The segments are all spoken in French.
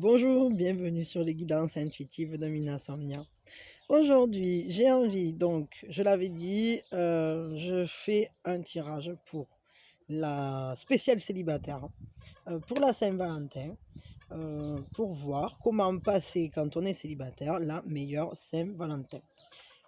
Bonjour, bienvenue sur les guidances intuitives de Mina Somnia. Aujourd'hui, j'ai envie, donc, je l'avais dit, je fais un tirage pour la spéciale célibataire, pour la Saint-Valentin, pour voir comment passer quand on est célibataire la meilleure Saint-Valentin.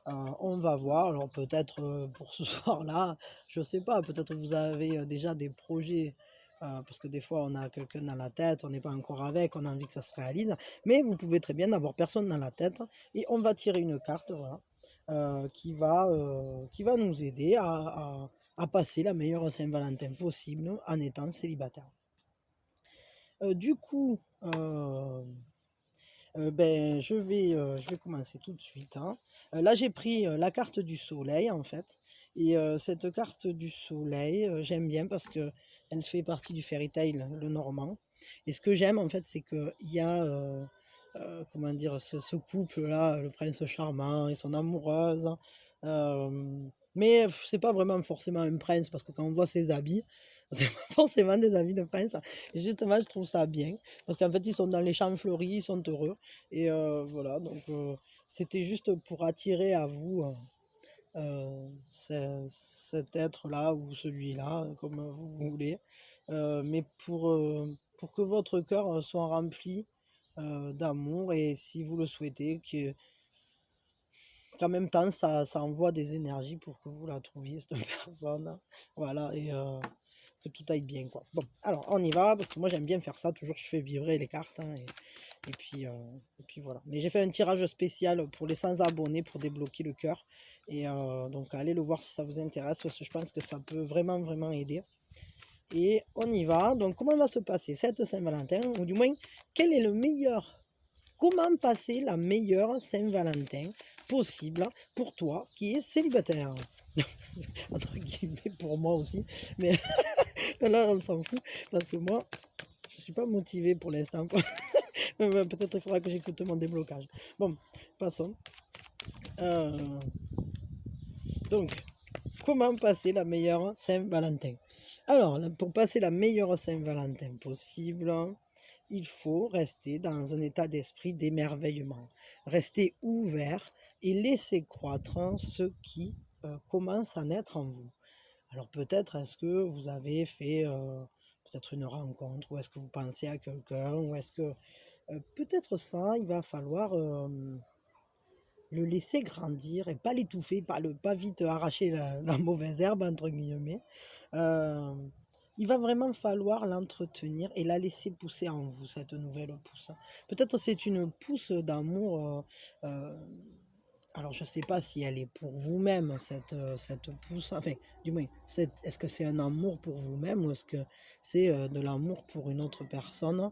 On va voir, alors peut-être pour ce soir-là, je sais pas, peut-être vous avez déjà des projets, parce que des fois on a quelqu'un dans la tête, on n'est pas encore avec, on a envie que ça se réalise, mais vous pouvez très bien n'avoir personne dans la tête, et on va tirer une carte, voilà, qui va nous aider à passer la meilleure Saint-Valentin possible en étant célibataire. Du coup, je vais commencer tout de suite, hein. Là, j'ai pris, la carte du soleil, en fait, et cette carte du soleil, j'aime bien parce que elle fait partie du fairy tale, le normand, et ce que j'aime, en fait, c'est qu'il y a, comment dire? Ce couple-là, le prince charmant et son amoureuse, mais c'est pas vraiment forcément un prince parce que quand on voit ses habits, c'est pas forcément des habits de prince, et justement, je trouve ça bien parce qu'en fait, ils sont dans les champs fleuris, ils sont heureux. Et voilà, donc c'était juste pour attirer à vous cet être-là ou celui-là, comme vous voulez. Mais pour que votre cœur soit rempli d'amour et si vous le souhaitez, qu'en même temps ça envoie des énergies pour que vous la trouviez, cette personne. Voilà, et que tout aille bien, quoi. Bon, alors on y va, parce que moi j'aime bien faire ça, toujours je fais vibrer les cartes, hein, et puis voilà. Mais j'ai fait un tirage spécial pour les 100 abonnés pour débloquer le cœur. Et donc allez le voir si ça vous intéresse, parce que je pense que ça peut vraiment, vraiment aider. Et on y va. Donc comment va se passer cette Saint-Valentin? Ou du moins, quel est le meilleur... Comment passer la meilleure Saint-Valentin possible pour toi qui es célibataire? Entre guillemets pour moi aussi. Mais là, on s'en fout. Parce que moi, je suis pas motivé pour l'instant. Peut-être il faudra que j'écoute mon déblocage. Bon, passons. Euh, donc, comment passer la meilleure Saint-Valentin? Alors, pour passer la meilleure Saint-Valentin possible, il faut rester dans un état d'esprit d'émerveillement. Rester ouvert et laisser croître ce qui commence à naître en vous. Alors peut-être est-ce que vous avez fait peut-être une rencontre, ou est-ce que vous pensez à quelqu'un, ou est-ce que peut-être ça, il va falloir le laisser grandir et pas l'étouffer, pas vite arracher la mauvaise herbe, entre guillemets. Euh, il va vraiment falloir l'entretenir et la laisser pousser en vous, cette nouvelle pousse. Peut-être c'est une pousse d'amour. Alors je ne sais pas si elle est pour vous-même, cette pousse. Enfin, du moins, est-ce que c'est un amour pour vous-même ou est-ce que c'est de l'amour pour une autre personne?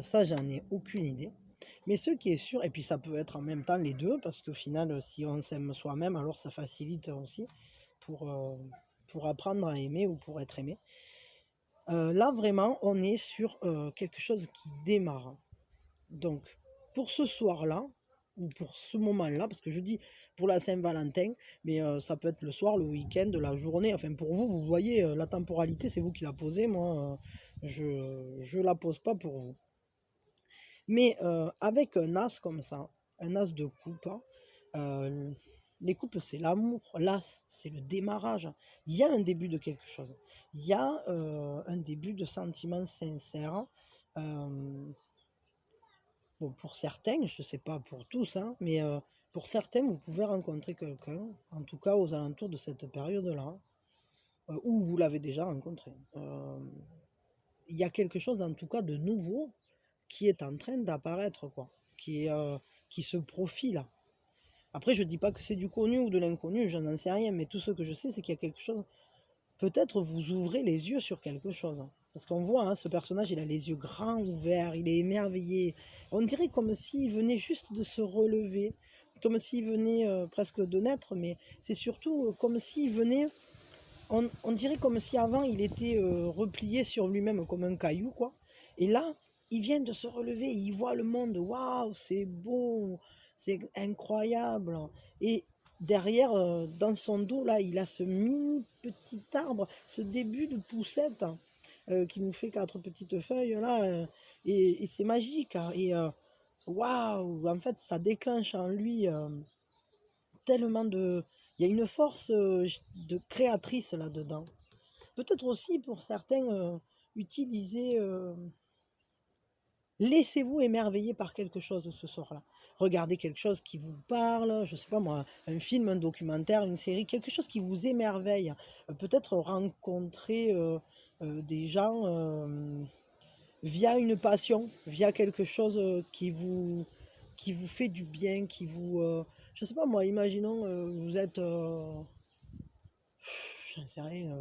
Ça, j'en ai aucune idée. Mais ce qui est sûr, et puis ça peut être en même temps les deux, parce qu'au final, si on s'aime soi-même, alors ça facilite aussi pour, euh, pour apprendre à aimer ou pour être aimé. Là, vraiment, on est sur quelque chose qui démarre. Donc, pour ce soir-là, ou pour ce moment-là, parce que je dis pour la Saint-Valentin, mais ça peut être le soir, le week-end, la journée, enfin pour vous, vous voyez, la temporalité, c'est vous qui la posez, moi, je la pose pas pour vous. Mais avec un as comme ça, un as de coupe, hein, euh, les coupes, c'est l'amour. L'as, c'est le démarrage. Il y a un début de quelque chose. Il y a un début de sentiments sincères. Euh, bon, pour certains, je ne sais pas pour tous, hein, mais pour certains, vous pouvez rencontrer quelqu'un, en tout cas aux alentours de cette période-là, ou vous l'avez déjà rencontré. Il y a quelque chose, en tout cas, de nouveau qui est en train d'apparaître, quoi, qui se profile. Après, je ne dis pas que c'est du connu ou de l'inconnu, je n'en sais rien, mais tout ce que je sais, c'est qu'il y a quelque chose. Peut-être vous ouvrez les yeux sur quelque chose. Parce qu'on voit, hein, ce personnage, il a les yeux grands ouverts, il est émerveillé. On dirait comme s'il venait juste de se relever, comme s'il venait presque de naître, mais c'est surtout comme s'il venait. On dirait comme si avant il était replié sur lui-même comme un caillou, quoi. Et là, il vient de se relever, il voit le monde, waouh, c'est beau, c'est incroyable. Et derrière, dans son dos, là, il a ce mini petit arbre, ce début de poussette qui nous fait quatre petites feuilles, là. et c'est magique, hein, waouh, en fait, ça déclenche en lui tellement de... Il y a une force de créatrice là-dedans. Peut-être aussi pour certains, utiliser... laissez-vous émerveiller par quelque chose ce soir-là. Regardez quelque chose qui vous parle, je sais pas moi, un film, un documentaire, une série, quelque chose qui vous émerveille. Peut-être rencontrer des gens via une passion, via quelque chose qui vous fait du bien, je sais pas moi, imaginons vous êtes j'en sais rien,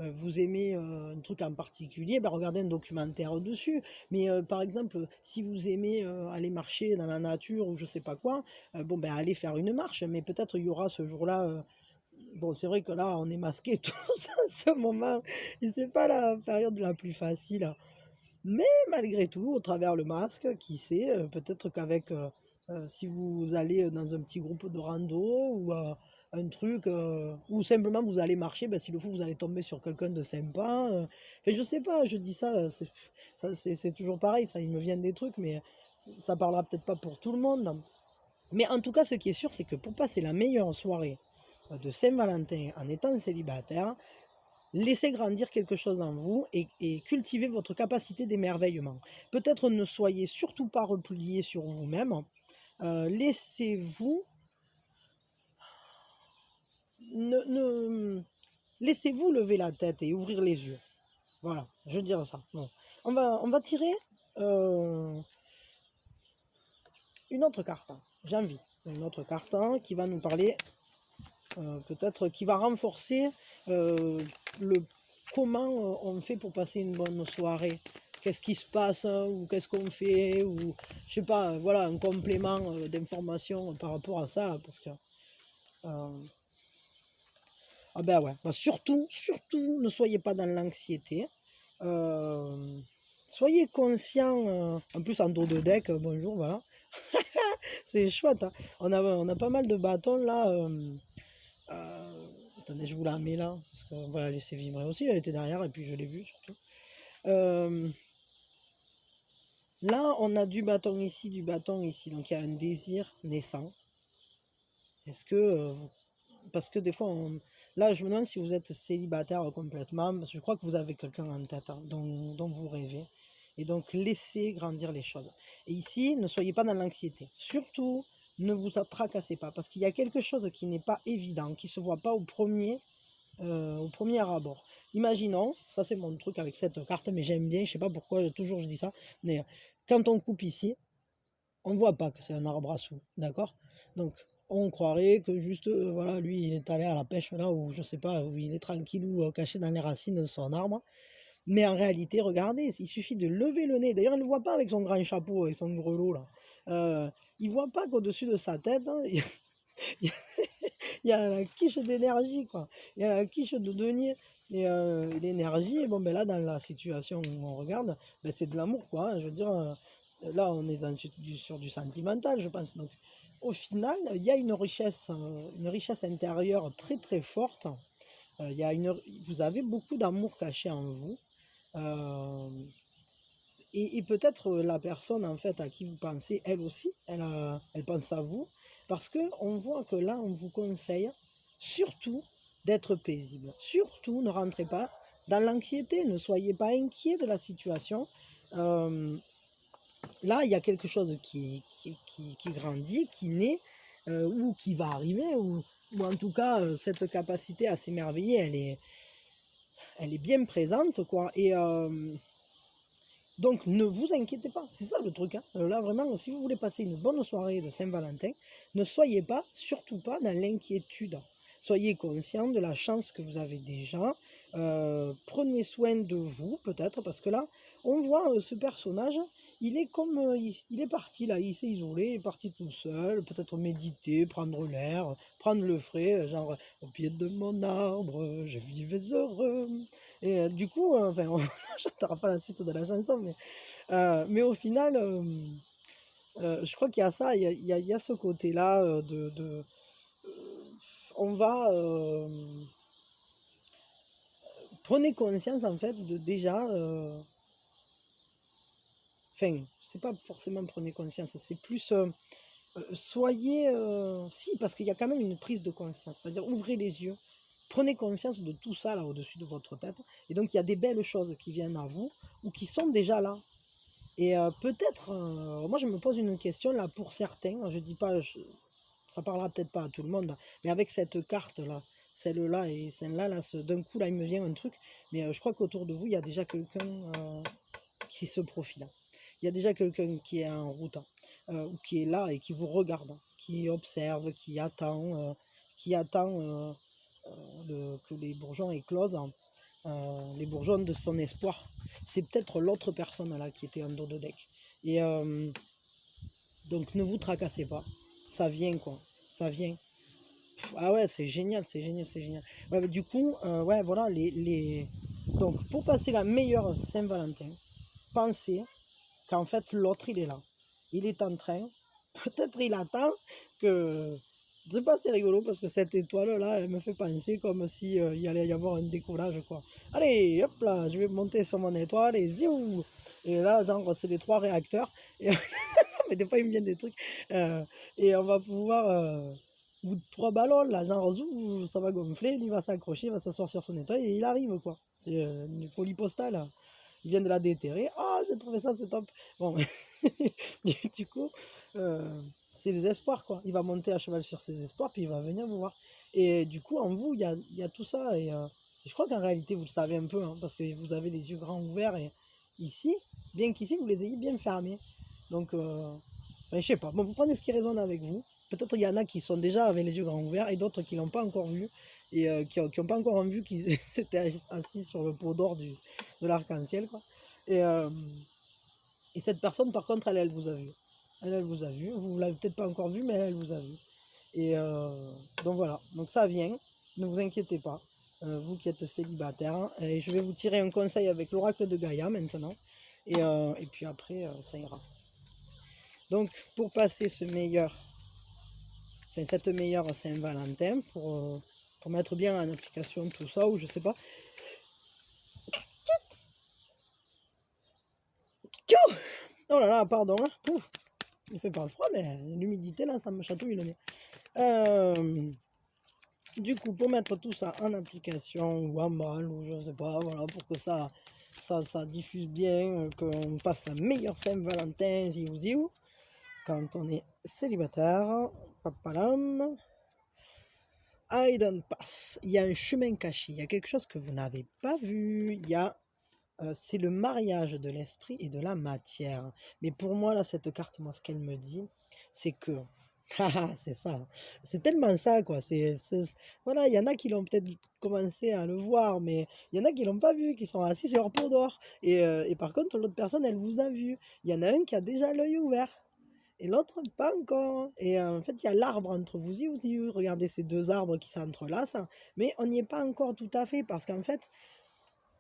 vous aimez un truc en particulier, ben regardez un documentaire dessus. Mais par exemple, si vous aimez aller marcher dans la nature ou je sais pas quoi, bon ben allez faire une marche. Mais peut-être il y aura ce jour-là. Bon, c'est vrai que là, on est masqués tous à ce moment, et c'est pas la période la plus facile. Mais malgré tout, au travers le masque, qui sait, peut-être qu'avec, si vous allez dans un petit groupe de rando ou un truc, ou simplement vous allez marcher, ben, s'il le faut, vous allez tomber sur quelqu'un de sympa. Enfin, je sais pas, je dis ça, c'est toujours pareil, ça, il me vient des trucs, mais ça parlera peut-être pas pour tout le monde. Mais en tout cas, ce qui est sûr, c'est que pour passer la meilleure soirée de Saint-Valentin en étant célibataire, laissez grandir quelque chose en vous et cultivez votre capacité d'émerveillement. Peut-être ne soyez surtout pas replié sur vous-même. Laissez-vous laissez-vous lever la tête et ouvrir les yeux. Voilà, je veux dire ça. Bon. On va tirer euh, une autre carte. J'ai envie. Une autre carte qui va nous parler, peut-être, qui va renforcer le comment on fait pour passer une bonne soirée. Qu'est-ce qui se passe, hein, ou qu'est-ce qu'on fait, ou je sais pas, voilà, un complément d'information par rapport à ça, parce que ah ben ouais, bah surtout, surtout, ne soyez pas dans l'anxiété. Euh, Soyez conscient, en plus en dos de deck, bonjour, voilà. C'est chouette, hein. On a pas mal de bâtons là. Attendez, je vous la mets là, parce qu'on va la laisser vibrer aussi. Elle était derrière, et puis je l'ai vue surtout. Euh, Là, on a du bâton ici, du bâton ici. Donc il y a un désir naissant. Est-ce que parce que des fois, là, je me demande si vous êtes célibataire complètement, parce que je crois que vous avez quelqu'un en tête, hein, dont vous rêvez. Et donc, laissez grandir les choses. Et ici, ne soyez pas dans l'anxiété. Surtout, ne vous tracassez pas, parce qu'il y a quelque chose qui n'est pas évident, qui ne se voit pas au premier abord. Imaginons, ça c'est mon truc avec cette carte, mais j'aime bien, je sais pas pourquoi, toujours je dis ça, mais quand on coupe ici, on ne voit pas que c'est un arbre à sous, d'accord? Donc, on croirait que juste, voilà, lui, il est allé à la pêche là, ou je sais pas, où il est tranquille ou caché dans les racines de son arbre. Mais en réalité, regardez, il suffit de lever le nez. D'ailleurs, il ne le voit pas avec son grand chapeau et son grelot là. Il ne voit pas qu'au-dessus de sa tête, hein, il y a il y a la quiche d'énergie, quoi. Il y a la quiche de denier. Et l'énergie, bon, ben là, dans la situation où on regarde, ben, c'est de l'amour, quoi, hein. Je veux dire, là, on est sur du sentimental, je pense. Donc, au final, il y a une richesse intérieure très, très forte. Il y a vous avez beaucoup d'amour caché en vous. Euh, et peut-être la personne en fait à qui vous pensez, elle aussi, elle pense à vous, parce que on voit que là, on vous conseille surtout d'être paisible. Surtout, ne rentrez pas dans l'anxiété, ne soyez pas inquiet de la situation. Euh, Là, il y a quelque chose qui grandit, qui naît, ou qui va arriver, ou en tout cas, cette capacité à s'émerveiller, elle est bien présente, quoi. Donc ne vous inquiétez pas, c'est ça le truc, hein. Là vraiment, si vous voulez passer une bonne soirée de Saint-Valentin, ne soyez pas, surtout pas dans l'inquiétude. Soyez conscient de la chance que vous avez déjà. Prenez soin de vous peut-être, parce que là, on voit ce personnage, il est comme, il est parti là, il s'est isolé, il est parti tout seul, peut-être méditer, prendre l'air, prendre le frais, genre au pied de mon arbre, je vivais heureux. Et du coup, enfin, chantera pas la suite de la chanson, mais au final, je crois qu'il y a ça, il y a ce côté-là on va, prenez conscience en fait de déjà, enfin, c'est pas forcément prenez conscience, c'est plus soyez, si, parce qu'il y a quand même une prise de conscience, c'est-à-dire ouvrez les yeux, prenez conscience de tout ça là au-dessus de votre tête, et donc il y a des belles choses qui viennent à vous ou qui sont déjà là. Et peut-être, moi je me pose une question là pour certains, je dis pas, ça parlera peut-être pas à tout le monde, mais avec cette carte là, celle-là et celle-là, là, d'un coup là il me vient un truc, mais je crois qu'autour de vous il y a déjà quelqu'un qui se profile. Il y a déjà quelqu'un qui est en route, ou qui est là et qui vous regarde, qui observe, qui attend que les bourgeons éclosent, les bourgeons de son espoir. C'est peut-être l'autre personne là qui était en dos de deck. Et donc ne vous tracassez pas, ça vient quoi, ça vient. Ah ouais, c'est génial, c'est génial, c'est génial. Ouais, du coup, ouais, voilà, donc pour passer la meilleure Saint-Valentin, pensez qu'en fait l'autre il est là. Il est en train, peut-être il attend que. Je sais pas, c'est rigolo parce que cette étoile là, elle me fait penser comme si il allait y avoir un décollage quoi. Allez, hop là, je vais monter sur mon étoile et ziou. Et là, genre, c'est les trois réacteurs. Et mais des fois, il me viennent des trucs. Euh, et on va pouvoir. Au bout de trois ballons, là, genre, zou, ça va gonfler, il va s'accrocher, il va s'asseoir sur son étoile et il arrive quoi. C'est une folie postale. Il vient de la déterrer. Ah, j'ai trouvé ça, c'est top. Bon, du coup, euh, c'est les espoirs, quoi. Il va monter à cheval sur ses espoirs, puis il va venir vous voir. Et du coup, en vous, il y a tout ça. Et je crois qu'en réalité, vous le savez un peu, hein, parce que vous avez les yeux grands ouverts. Et ici, bien qu'ici, vous les ayez bien fermés. Donc, enfin, je sais pas. Bon, vous prenez ce qui résonne avec vous. Peut-être il y en a qui sont déjà avec les yeux grands ouverts et d'autres qui l'ont pas encore vu et qui n'ont pas encore vu qu'ils étaient assis sur le pot d'or de l'arc-en-ciel, quoi. Et, euh, et cette personne, par contre, elle vous a vu. Elle vous a vu. Vous ne l'avez peut-être pas encore vu, mais elle vous a vu. Et donc voilà. Donc ça vient. Ne vous inquiétez pas. Vous qui êtes célibataire. Et je vais vous tirer un conseil avec l'oracle de Gaïa maintenant. Et puis après, ça ira. Donc, pour passer cette meilleure Saint-Valentin, pour mettre bien en application tout ça, ou je sais pas. Oh là là, pardon. Hein. Pouf. Il fait pas froid, mais l'humidité là, ça me chatouille le nez. Du coup, pour mettre tout ça en application ou en balle, ou je sais pas, voilà, pour que ça diffuse bien, qu'on passe la meilleure Saint-Valentin, ziou ziou, quand on est célibataire, papalam, I don't pass. Il y a un chemin caché, il y a quelque chose que vous n'avez pas vu, c'est le mariage de l'esprit et de la matière. Mais pour moi, là, cette carte, moi, ce qu'elle me dit, c'est que c'est ça. Hein. C'est tellement ça, quoi. Voilà, il y en a qui l'ont peut-être commencé à le voir, mais il y en a qui l'ont pas vu, qui sont assis sur leur peau d'or. Et par contre, l'autre personne, elle vous a vu. Il y en a un qui a déjà l'œil ouvert. Et l'autre, pas encore. Et en fait, il y a l'arbre entre vous et vous. Regardez ces deux arbres qui s'entrelacent. Mais on n'y est pas encore tout à fait, parce qu'en fait,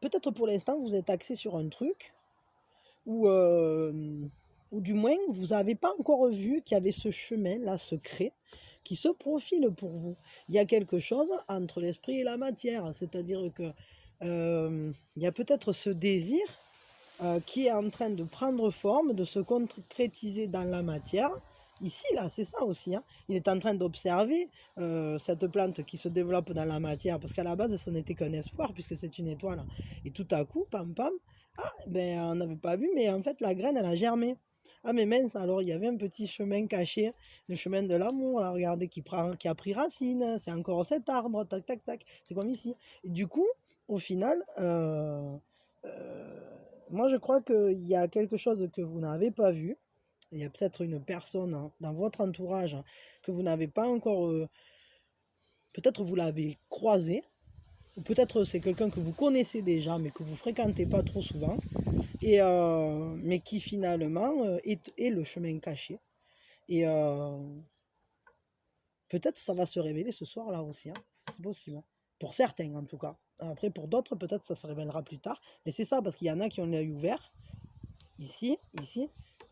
peut-être pour l'instant, vous êtes axé sur un truc, ou, ou du moins, vous n'avez pas encore vu qu'il y avait ce chemin-là secret qui se profile pour vous. Il y a quelque chose entre l'esprit et la matière, c'est-à-dire que il y a peut-être ce désir qui est en train de prendre forme, de se concrétiser dans la matière. Ici, là, c'est ça aussi. Hein. Il est en train d'observer cette plante qui se développe dans la matière, parce qu'à la base, ce n'était qu'un espoir, puisque c'est une étoile. Et tout à coup, pam, pam, ah, ben, on n'avait pas vu, mais en fait, la graine, elle a germé. Ah, mais mince, alors il y avait un petit chemin caché, le chemin de l'amour, là, regardez, qui a pris racine. C'est encore cet arbre, tac, tac, tac. C'est comme ici. Et du coup, au final, euh, moi, je crois qu'il y a quelque chose que vous n'avez pas vu. Il y a peut-être une personne hein, dans votre entourage hein, que vous n'avez pas encore. Peut-être vous l'avez croisé. Ou peut-être c'est quelqu'un que vous connaissez déjà, mais que vous fréquentez pas trop souvent. Mais qui finalement est le chemin caché. Et peut-être ça va se révéler ce soir-là aussi. Hein. C'est possible. Hein. Pour certains, en tout cas. Après, pour d'autres, peut-être ça se révélera plus tard. Mais c'est ça, parce qu'il y en a qui ont l'œil ouvert. Ici,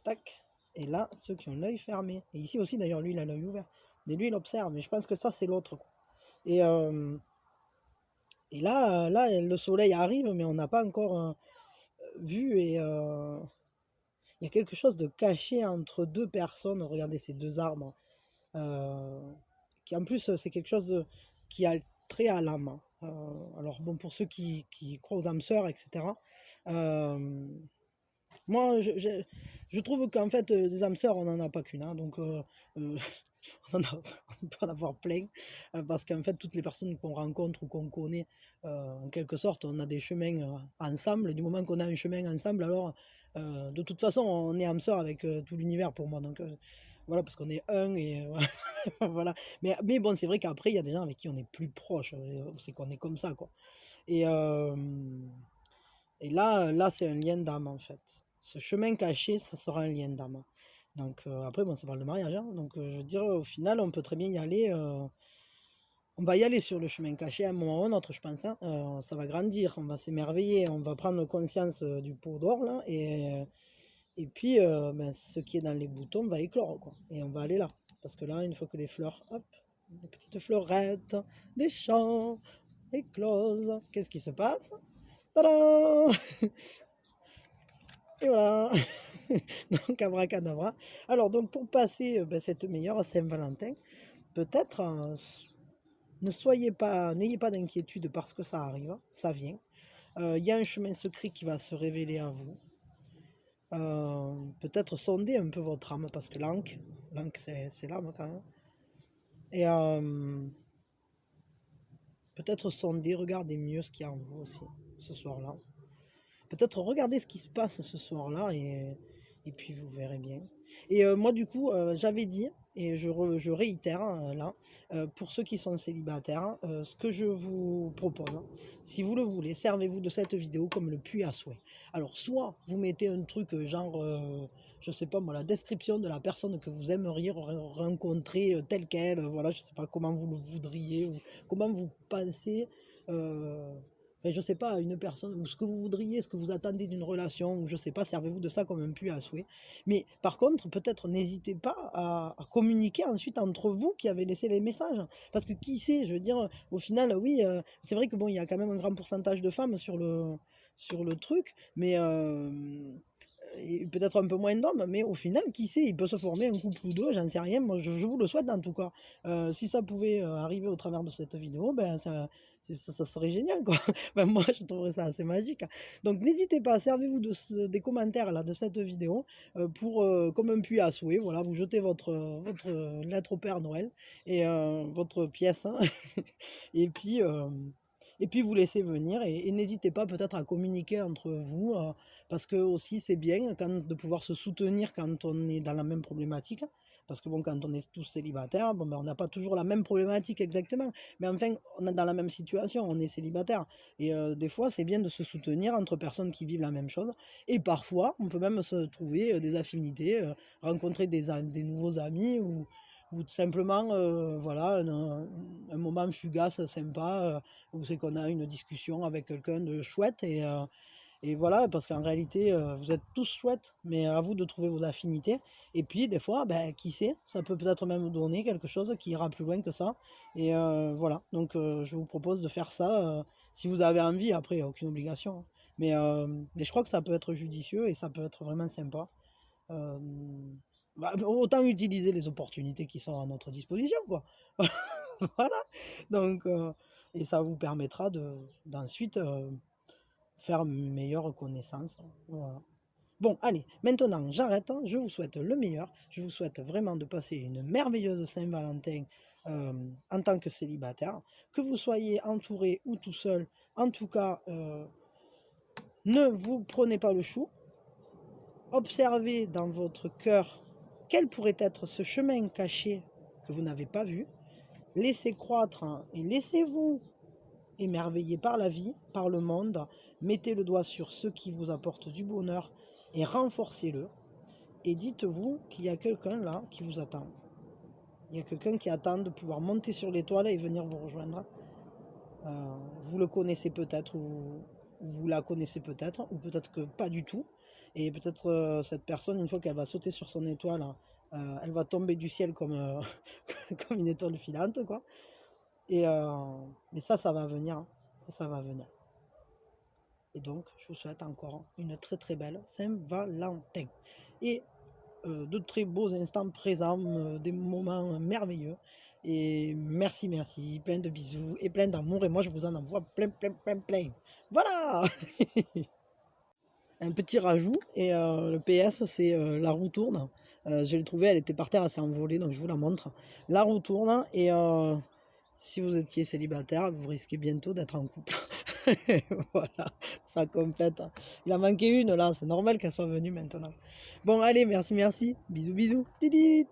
tac. Et là, ceux qui ont l'œil fermé. Et ici aussi, d'ailleurs, lui, il a l'œil ouvert. Et lui, il observe. Mais je pense que ça, c'est l'autre. Quoi. Et, euh, et là, le soleil arrive, mais on n'a pas encore vu. il y a quelque chose de caché entre deux personnes. Regardez ces deux arbres, euh, qui en plus, c'est quelque chose qui a trait à l'âme. Alors bon, pour ceux qui croient aux âmes sœurs, etc. euh, moi, je trouve qu'en fait, des âmes sœurs, on n'en a pas qu'une, hein, donc euh, on peut en avoir plein, parce qu'en fait, toutes les personnes qu'on rencontre ou qu'on connaît, en quelque sorte, on a des chemins ensemble. Du moment qu'on a un chemin ensemble, alors de toute façon, on est âme sœur avec tout l'univers pour moi. Donc voilà, parce qu'on est un et voilà. Mais bon, c'est vrai qu'après, il y a des gens avec qui on est plus proche, c'est qu'on est comme ça, quoi. Et, euh, et là, c'est un lien d'âme, en fait. Ce chemin caché, ça sera un lien d'âme. Donc après, bon, ça parle de mariage, hein. Donc je veux dire, au final, on peut très bien y aller. On va y aller sur le chemin caché à un moment ou un autre, je pense, hein. Ça va grandir, on va s'émerveiller, on va prendre conscience du pot d'or, là. Et puis, ben, ce qui est dans les boutons va éclore, quoi. Et on va aller là. Parce que là, une fois que les fleurs, hop, les petites fleurettes des champs éclosent, qu'est-ce qui se passe? Tadam! Et voilà. Donc, abracadabra. Alors, donc, pour passer ben, cette meilleure Saint-Valentin, peut-être n'ayez pas d'inquiétude parce que ça arrive, ça vient. Il y a un chemin secret qui va se révéler à vous. Peut-être sonder un peu votre âme parce que l'âme c'est l'âme quand même. Et peut-être sonder, regardez mieux ce qu'il y a en vous aussi ce soir-là. Peut-être regardez ce qui se passe ce soir-là et puis vous verrez bien. Et moi, du coup, j'avais dit, et je réitère là, pour ceux qui sont célibataires, ce que je vous propose, si vous le voulez, servez-vous de cette vidéo comme le puits à souhait. Alors, soit vous mettez un truc genre, je sais pas moi, la description de la personne que vous aimeriez rencontrer telle qu'elle, voilà, je sais pas comment vous le voudriez, ou comment vous pensez. Enfin, je sais pas, une personne, ou ce que vous voudriez, ce que vous attendez d'une relation, ou je sais pas, servez-vous de ça comme un puits à souhait. Mais par contre, peut-être n'hésitez pas à communiquer ensuite entre vous qui avez laissé les messages. Parce que qui sait, je veux dire, au final, oui, c'est vrai que bon, il y a quand même un grand pourcentage de femmes sur le truc, mais et peut-être un peu moins d'hommes, mais au final, qui sait, il peut se former un couple ou deux, j'en sais rien, moi je vous le souhaite en tout cas. Si ça pouvait arriver au travers de cette vidéo, ben ça serait génial quoi. Ben, moi je trouverais ça assez magique. Donc n'hésitez pas, servez-vous des commentaires là, de cette vidéo pour, comme un puits à souhait, voilà, vous jetez votre lettre au Père Noël et votre pièce, hein. et puis... euh, et puis vous laissez venir et n'hésitez pas peut-être à communiquer entre vous, parce que aussi c'est bien de pouvoir se soutenir quand on est dans la même problématique. Parce que bon, quand on est tous célibataires, bon, ben, on n'a pas toujours la même problématique exactement. Mais enfin, on est dans la même situation, on est célibataire. Et des fois, c'est bien de se soutenir entre personnes qui vivent la même chose. Et parfois, on peut même se trouver des affinités, rencontrer des nouveaux amis ou tout simplement voilà, un moment fugace, sympa, où c'est qu'on a une discussion avec quelqu'un de chouette et voilà, parce qu'en réalité, vous êtes tous chouettes, mais à vous de trouver vos affinités. Et puis, des fois, ben, qui sait, ça peut peut-être même vous donner quelque chose qui ira plus loin que ça. Et voilà, donc je vous propose de faire ça si vous avez envie, après, il n'y a aucune obligation, hein. Mais je crois que ça peut être judicieux et ça peut être vraiment sympa. Euh, Bah, autant utiliser les opportunités qui sont à notre disposition, quoi. Voilà. Donc, et ça vous permettra d'ensuite faire une meilleure connaissance. Voilà. Bon, allez, maintenant j'arrête, hein. Je vous souhaite le meilleur. Je vous souhaite vraiment de passer une merveilleuse Saint-Valentin en tant que célibataire. Que vous soyez entouré ou tout seul, en tout cas, ne vous prenez pas le chou. Observez dans votre cœur quel pourrait être ce chemin caché que vous n'avez pas vu. Laissez croître et laissez-vous émerveiller par la vie, par le monde. Mettez le doigt sur ce qui vous apporte du bonheur et renforcez-le. Et dites-vous qu'il y a quelqu'un là qui vous attend. Il y a quelqu'un qui attend de pouvoir monter sur l'étoile et venir vous rejoindre. Vous le connaissez peut-être ou vous la connaissez peut-être ou peut-être que pas du tout. Et peut-être cette personne, une fois qu'elle va sauter sur son étoile, elle va tomber du ciel comme, comme une étoile filante, quoi. Et, mais ça va venir, hein. Ça va venir. Et donc, je vous souhaite encore une très très belle Saint-Valentin. Et de très beaux instants présents, des moments merveilleux. Et merci, merci, plein de bisous et plein d'amour. Et moi, je vous en envoie plein, plein, plein, plein. Voilà. Un petit rajout, et le PS, c'est la roue tourne. Je l'ai trouvée, elle était par terre, elle s'est envolée, donc je vous la montre. La roue tourne, et si vous étiez célibataire, vous risquez bientôt d'être en couple. Voilà, ça complète. Il en manquait une là, c'est normal qu'elle soit venue maintenant. Bon, allez, merci, merci. Bisous, bisous. Tidit.